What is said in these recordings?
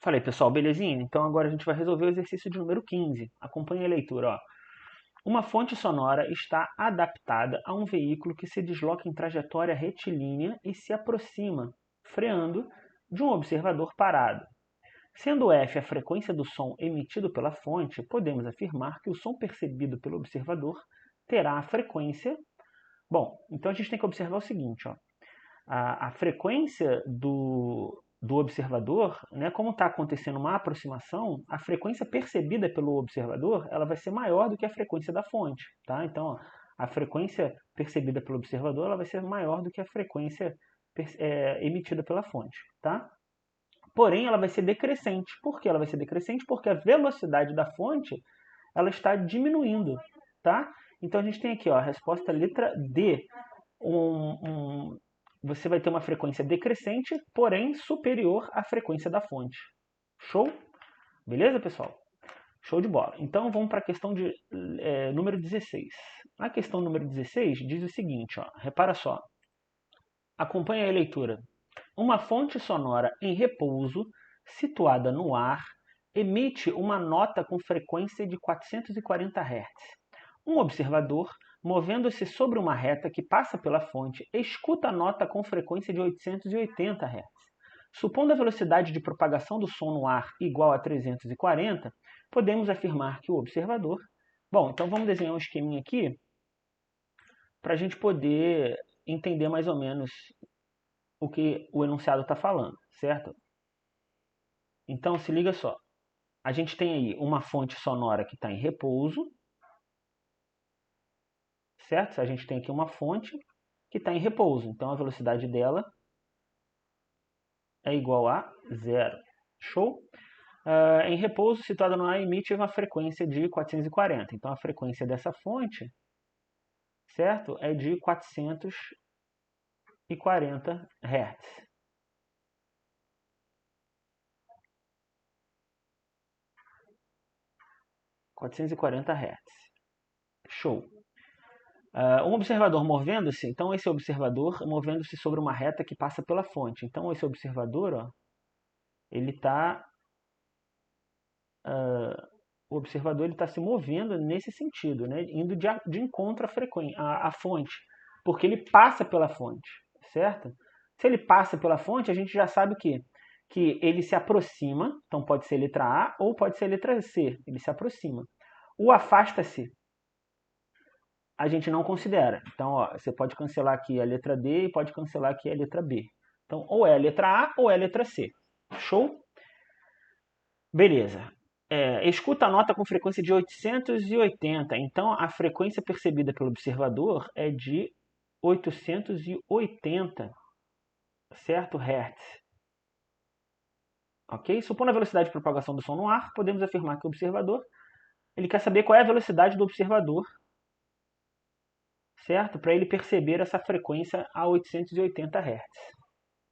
Falei, pessoal, belezinha? Então agora a gente vai resolver o exercício de número 15. Acompanhe a leitura, ó. Uma fonte sonora está adaptada a um veículo que se desloca em trajetória retilínea e se aproxima, freando, de um observador parado. Sendo F a frequência do som emitido pela fonte, podemos afirmar que o som percebido pelo observador terá a frequência. Bom, então a gente tem que observar o seguinte, ó. A frequência do observador, né, como está acontecendo uma aproximação, a frequência percebida pelo observador ela vai ser maior do que a frequência da fonte. Tá? Então, ó, a frequência percebida pelo observador ela vai ser maior do que a frequência emitida pela fonte. Tá? Porém, ela vai ser decrescente. Por que ela vai ser decrescente? Porque a velocidade da fonte ela está diminuindo. Tá? Então, a gente tem aqui ó, a resposta letra D. Você vai ter uma frequência decrescente, porém superior à frequência da fonte. Show? Beleza, pessoal? Show de bola. Então vamos para a questão de número 16. A questão número 16 diz o seguinte, ó, repara só. Acompanhe a leitura. Uma fonte sonora em repouso, situada no ar, emite uma nota com frequência de 440 Hz. Um observador, movendo-se sobre uma reta que passa pela fonte, escuta a nota com frequência de 880 Hz. Supondo a velocidade de propagação do som no ar igual a 340, podemos afirmar que o observador... Bom, então vamos desenhar um esqueminha aqui para a gente poder entender mais ou menos o que o enunciado está falando, certo? Então, se liga só. A gente tem aí uma fonte sonora que está em repouso, certo? A gente tem aqui uma fonte que está em repouso, então a velocidade dela é igual a zero. Show? Em repouso, situada no ar, emite uma frequência de 440. Então a frequência dessa fonte, certo? É de 440 Hz. Show. Um observador movendo-se, então esse observador movendo-se sobre uma reta que passa pela fonte. Então esse observador, ó, ele está... o observador está se movendo nesse sentido, né? Indo de encontro à fonte, porque ele passa pela fonte, certo? Se ele passa pela fonte, a gente já sabe que ele se aproxima, então pode ser letra A ou pode ser letra C, ele se aproxima. O afasta-se a gente não considera. Então, ó, você pode cancelar aqui a letra D e pode cancelar aqui a letra B. Então, ou é a letra A ou é a letra C. Show? Beleza. Escuta a nota com frequência de 880. Então, a frequência percebida pelo observador é de 880, certo? Hertz. Ok? Supondo a velocidade de propagação do som no ar, podemos afirmar que o observador, ele quer saber qual é a velocidade do observador, certo? Para ele perceber essa frequência a 880 Hz.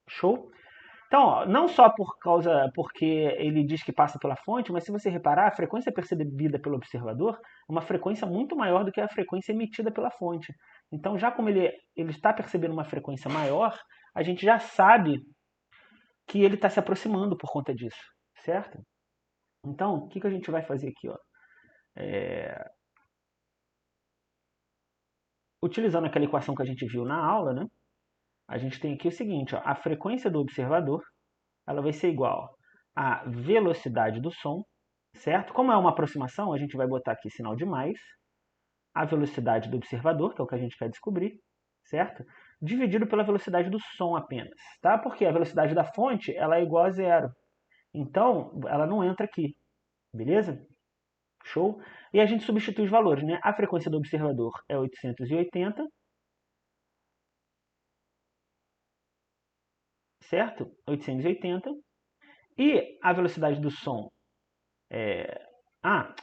Show? Então, ó, não só porque ele diz que passa pela fonte, mas se você reparar, a frequência percebida pelo observador é uma frequência muito maior do que a frequência emitida pela fonte. Então, já como ele está percebendo uma frequência maior, a gente já sabe que ele está se aproximando por conta disso, certo? Então, o que a gente vai fazer aqui? Ó? Utilizando aquela equação que a gente viu na aula, né? A gente tem aqui o seguinte, ó, a frequência do observador ela vai ser igual à velocidade do som, certo? Como é uma aproximação, a gente vai botar aqui sinal de mais, a velocidade do observador, que é o que a gente quer descobrir, certo? Dividido pela velocidade do som apenas, tá? Porque a velocidade da fonte ela é igual a zero. Então, ela não entra aqui, beleza? Show? E a gente substitui os valores, né? A frequência do observador é 880, certo? 880. E a velocidade do som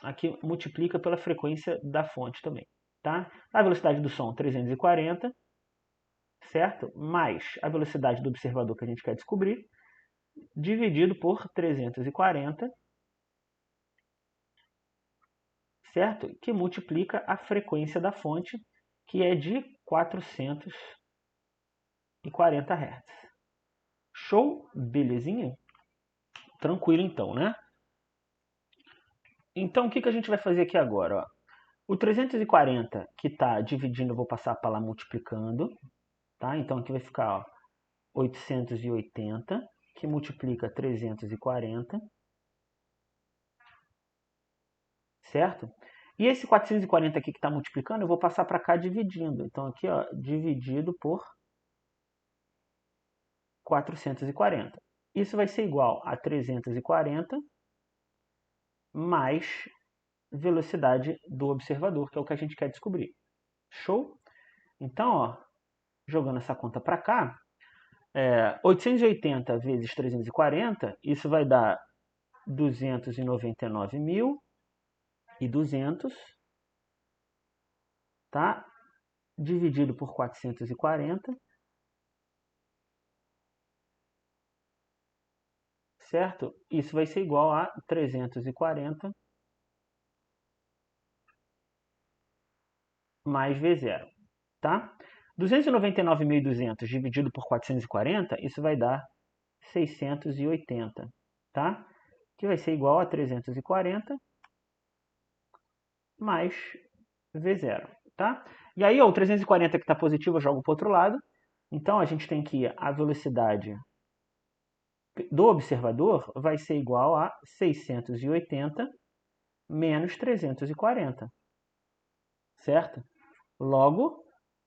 aqui multiplica pela frequência da fonte também, tá? A velocidade do som 340, certo? Mais a velocidade do observador que a gente quer descobrir, dividido por 340, certo? Que multiplica a frequência da fonte, que é de 440 Hz. Show? Belezinha? Tranquilo então, né? Então, o que a gente vai fazer aqui agora? Ó? O 340 que está dividindo, eu vou passar para lá multiplicando. Tá? Então, aqui vai ficar ó, 880, que multiplica 340. Certo? E esse 440 aqui que está multiplicando, eu vou passar para cá dividindo. Então, aqui, ó, dividido por 440. Isso vai ser igual a 340 mais velocidade do observador, que é o que a gente quer descobrir. Show? Então, ó, jogando essa conta para cá, 880 vezes 340, isso vai dar 299.200, tá? Dividido por 440, certo? Isso vai ser igual a 340 mais V0, tá? 299.200 dividido por 440, isso vai dar 680, tá? Que vai ser igual a 340 mais V0, tá? E aí, ó, o 340 que está positivo eu jogo para o outro lado. Então, a gente tem que a velocidade do observador vai ser igual a 680 menos 340, certo? Logo,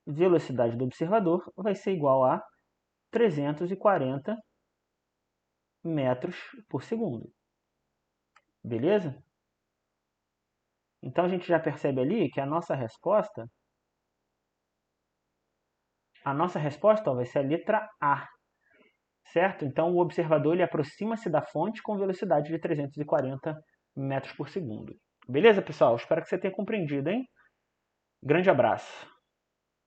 velocidade do observador vai ser igual a 340 metros por segundo. Beleza? Então a gente já percebe ali que a nossa resposta ó, vai ser a letra A. Certo? Então o observador ele aproxima-se da fonte com velocidade de 340 metros por segundo. Beleza, pessoal? Espero que você tenha compreendido, hein? Grande abraço.